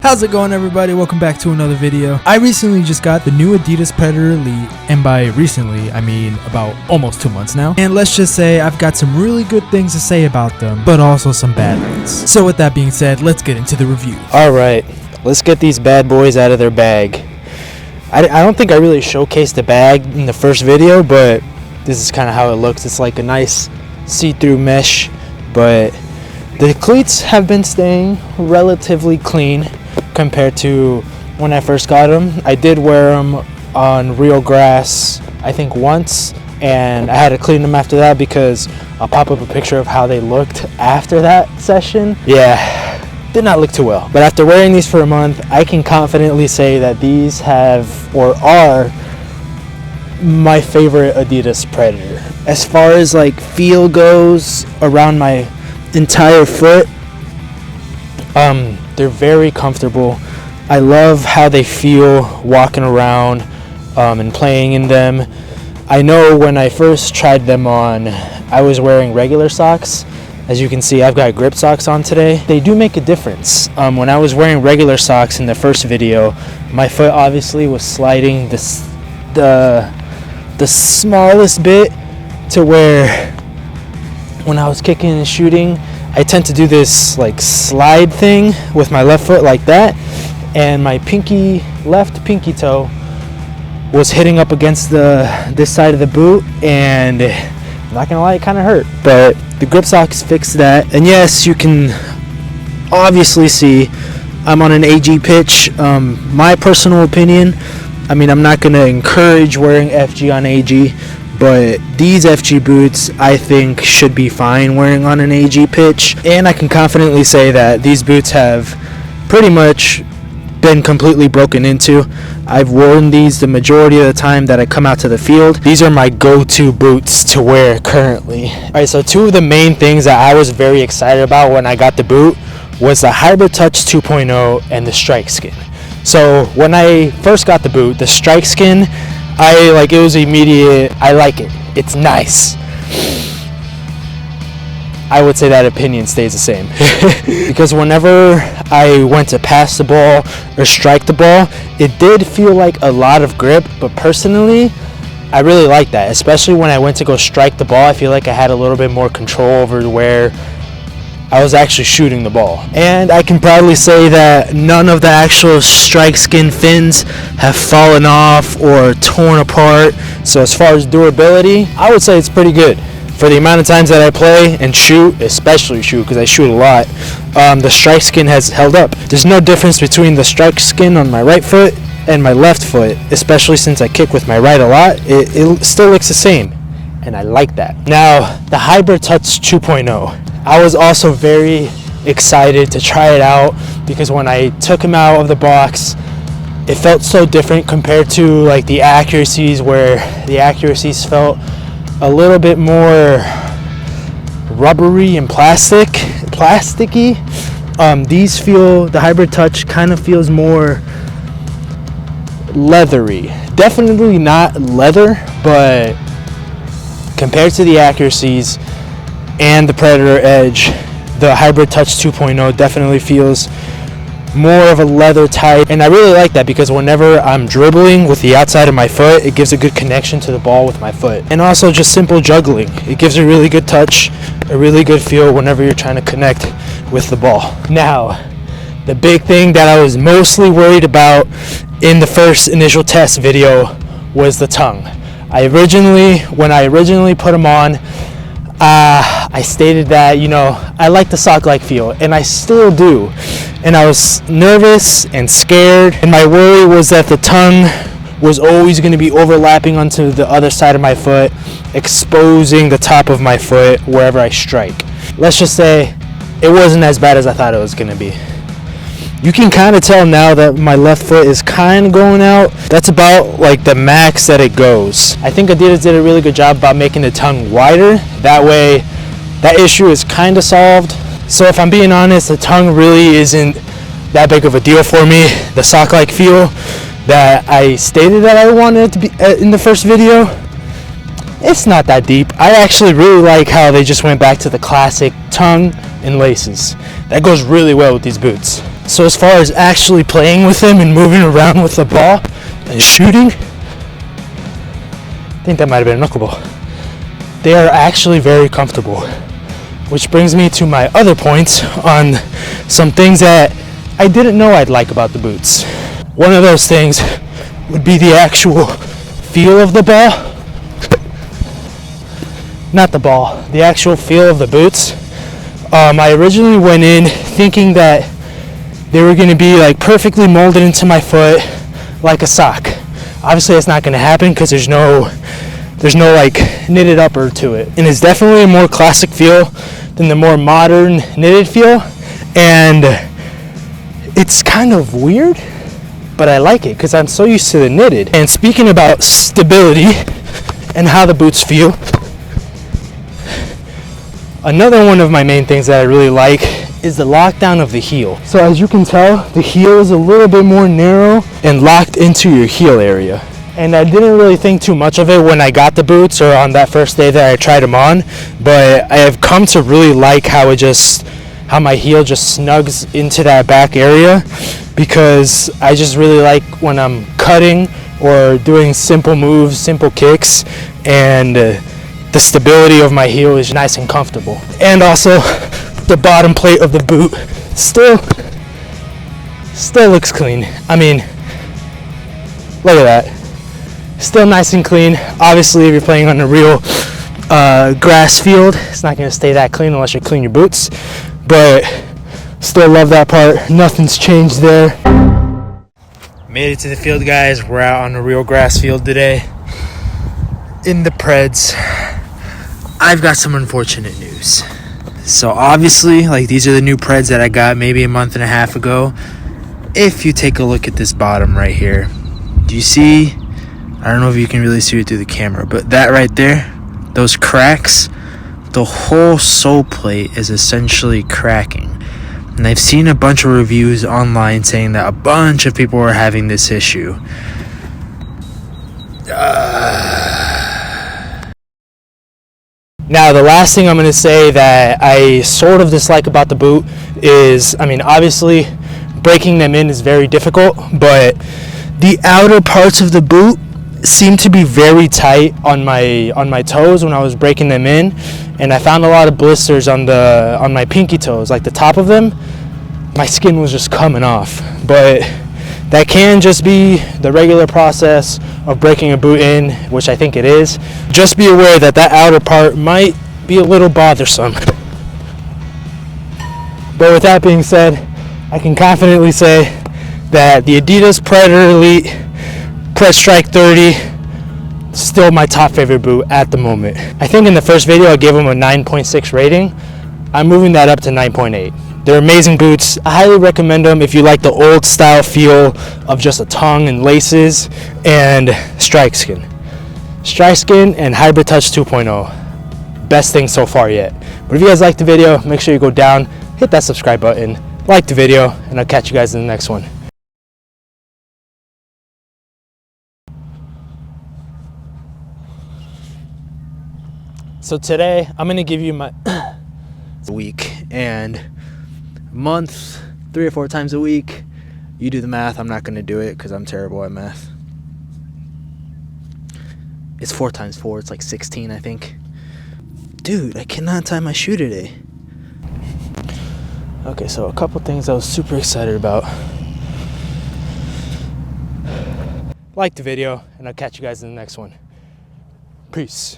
How's it going, everybody? Welcome back to another video. I recently just got the new Adidas Predator Elite, and by recently I mean about almost 2 months now, and let's just say I've got some really good things to say about them, but also some bad ones. So with that being said, let's get into the review. Alright, let's get these bad boys out of their bag. I don't think I really showcased the bag in the first video, but this is kind of how it looks. It's like a nice see-through mesh, but the cleats have been staying relatively clean compared to when I first got them. I did wear them on real grass, I think once, and I had to clean them after that because I'll pop up a picture of how they looked after that session. Yeah, did not look too well. But after wearing these for a month, I can confidently say that these have or are my favorite Adidas Predator. As far as like feel goes around my entire foot, they're very comfortable. I love how they feel walking around and playing in them. I know when I first tried them on, I was wearing regular socks. As you can see, I've got grip socks on today. They do make a difference. When I was wearing regular socks in the first video, my foot obviously was sliding the smallest bit to where when I was kicking and shooting, I tend to do this like slide thing with my left foot like that, and my left pinky toe was hitting up against this side of the boot, and I'm not gonna lie, it kind of hurt, but the grip socks fixed that. And yes, you can obviously see I'm on an AG pitch. My personal opinion, I mean, I'm not gonna encourage wearing FG on AG, but these FG boots I think should be fine wearing on an AG pitch, and I can confidently say that these boots have pretty much been completely broken into. I've worn these the majority of the time that I come out to the field. These are my go-to boots to wear currently. Alright, so two of the main things that I was very excited about when I got the boot was the Hybrid Touch 2.0 and the Strike Skin. So when I first got the boot, the Strike Skin, it was immediate. I like it. It's nice. I would say that opinion stays the same. Because whenever I went to pass the ball or strike the ball, it did feel like a lot of grip, but personally, I really like that. Especially when I went to go strike the ball, I feel like I had a little bit more control over where I was actually shooting the ball. And I can proudly say that none of the actual Strike Skin fins have fallen off or torn apart. So as far as durability, I would say it's pretty good. For the amount of times that I play and shoot, especially shoot because I shoot a lot, the Strike Skin has held up. There's no difference between the Strike Skin on my right foot and my left foot, especially since I kick with my right a lot. It still looks the same, and I like that. Now, the Hybrid Touch 2.0. I was also very excited to try it out because when I took him out of the box, it felt so different compared to like the accuracies, where the accuracies felt a little bit more rubbery and plasticky. The Hybrid Touch kind of feels more leathery. Definitely not leather, but compared to the accuracies and the Predator Edge, the Hybrid Touch 2.0 definitely feels more of a leather type, and I really like that because whenever I'm dribbling with the outside of my foot, it gives a good connection to the ball with my foot. And also just simple juggling, it gives a really good touch, a really good feel whenever you're trying to connect with the ball. Now, the big thing that I was mostly worried about in the first initial test video was the tongue. When I originally put them on, I stated that, I like the sock-like feel, and I still do. And I was nervous and scared, and my worry was that the tongue was always going to be overlapping onto the other side of my foot, exposing the top of my foot wherever I strike. Let's just say it wasn't as bad as I thought it was going to be. You can kind of tell now that my left foot is kind of going out. That's about like the max that it goes. I think Adidas did a really good job about making the tongue wider. That way, that issue is kind of solved. So if I'm being honest, the tongue really isn't that big of a deal for me. The sock-like feel that I stated that I wanted it to be in the first video, it's not that deep. I actually really like how they just went back to the classic tongue and laces. that goes really well with these boots. So as far as actually playing with them and moving around with the ball and shooting, I think that might have been a knuckleball. They are actually very comfortable. Which brings me to my other points on some things that I didn't know I'd like about the boots. One of those things would be the actual feel of the ball. Not the ball, the actual feel of the boots. I originally went in thinking that they were going to be like perfectly molded into my foot like a sock. Obviously that's not going to happen because there's no like knitted upper to it. And it's definitely a more classic feel than the more modern knitted feel. And it's kind of weird, but I like it because I'm so used to the knitted. And speaking about stability and how the boots feel, another one of my main things that I really like is the lockdown of the heel. So as you can tell, the heel is a little bit more narrow and locked into your heel area. And I didn't really think too much of it when I got the boots or on that first day that I tried them on, but I have come to really like how my heel just snugs into that back area, because I just really like when I'm cutting or doing simple moves, simple kicks, and the stability of my heel is nice and comfortable. And also the bottom plate of the boot still looks clean. I mean, look at that. Still nice and clean. Obviously, if you're playing on a real grass field, it's not going to stay that clean unless you clean your boots. But still love that part. Nothing's changed there. Made it to the field, guys. We're out on a real grass field today in the Preds. I've got some unfortunate news. So obviously, like, these are the new Preds that I got maybe a month and a half ago. If you take a look at this bottom right here, do you see? I don't know if you can really see it through the camera, but that right there, those cracks, the whole sole plate is essentially cracking. And I've seen a bunch of reviews online saying that a bunch of people are having this issue. Now, the last thing I'm going to say that I sort of dislike about the boot is, I mean, obviously breaking them in is very difficult, but the outer parts of the boot seem to be very tight on my toes when I was breaking them in, and I found a lot of blisters on my pinky toes, like the top of them. My skin was just coming off, but that can just be the regular process of breaking a boot in, which I think it is. Just be aware that that outer part might be a little bothersome. But with that being said, I can confidently say that the Adidas Predator Elite Predsrtike 30 still my top favorite boot at the moment. I think in the first video I gave them a 9.6 rating. I'm moving that up to 9.8. They're amazing boots. I highly recommend them if you like the old style feel of just a tongue and laces and strike skin. Strike skin and Hybrid Touch 2.0. Best thing so far yet. But if you guys liked the video, make sure you go down, hit that subscribe button, like the video, and I'll catch you guys in the next one. So today I'm gonna give you my week and month, 3 or 4 times a week. You do the math. I'm not gonna do it because I'm terrible at math. It's 4 times 4. It's like 16, I think. Dude, I cannot tie my shoe today. Okay, so a couple things I was super excited about. Like the video, and I'll catch you guys in the next one. Peace.